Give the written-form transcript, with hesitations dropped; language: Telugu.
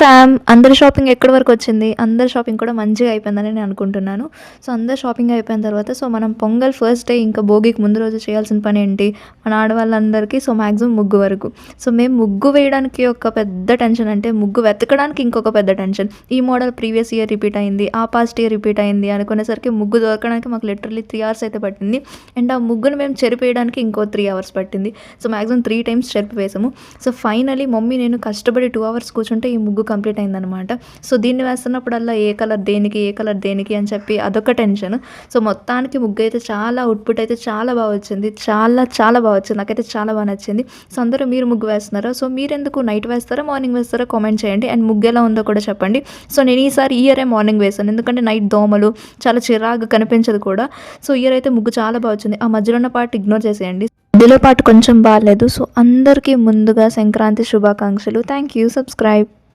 ఫ్యామ్, అందరి షాపింగ్ ఎక్కడి వరకు వచ్చింది? అందరి షాపింగ్ కూడా మంచిగా అయిపోయిందని నేను అనుకుంటున్నాను. సో, అందరి షాపింగ్ అయిపోయిన తర్వాత మనం పొంగల్ ఫస్ట్ డే ఇంకా భోగికి ముందు రోజు చేయాల్సిన పని ఏంటి? మన ఆడవాళ్ళందరికీ మాక్సిమం ముగ్గు వరకు. మేము ముగ్గు వేయడానికి ఒక పెద్ద టెన్షన్, అంటే ముగ్గు వెతకడానికి ఇంకొక పెద్ద టెన్షన్. ఈ మోడల్ ప్రీవియస్ ఇయర్ రిపీట్ అయింది, ఆ పాస్ట్ ఇయర్ రిపీట్ అయింది అనుకునేసరికి ముగ్గు దొరకడానికి మాకు లిటరల్లీ 3 అవర్స్ అయితే పట్టింది. అండ్ ఆ ముగ్గును మేము చెరిపేయడానికి ఇంకో 3 అవర్స్ పట్టింది. మాక్సిమం 3 టైమ్స్ చెరిపి వేసాము. ఫైనలీ మమ్మీ నేను కష్టపడి 2 అవర్స్ కూర్చుంటే ఈ ముగ్గు కంప్లీట్ అయిందనమాట. దీన్ని వేస్తున్నప్పుడల్లా ఏ కలర్ దేనికి అని చెప్పి అదొక టెన్షన్. మొత్తానికి ముగ్గు అయితే చాలా అవుట్‌పుట్ అయితే చాలా బాగా వచ్చింది. చాలా బాగా వచ్చింది. నాకైతే చాలా బాగా నచ్చింది. అందరూ మీరు ముగ్గు వేస్తున్నారా? మీరెందుకు నైట్ వేస్తారా? మార్నింగ్ వేస్తారా? కామెంట్ చేయండి. అండ్ ముగ్గు ఎలా ఉందో కూడా చెప్పండి. నేను ఈసారి ఈ ఇయరే మార్నింగ్ వేశాను. ఎందుకంటే నైట్ దోమలు చాలా చిరాకుగా కనిపించదు కూడా. ఈ ఇయర్ అయితే ముగ్గు చాలా బాగా వచ్చింది. ఆ మధ్యలో ఉన్న పార్ట్ ఇగ్నోర్ చేసేయండి. మధ్యలో పార్ట్ కొంచెం బాలేదు. అందరికీ ముందుగా సంక్రాంతి శుభాకాంక్షలు. Thank you. సబ్స్క్రైబ్.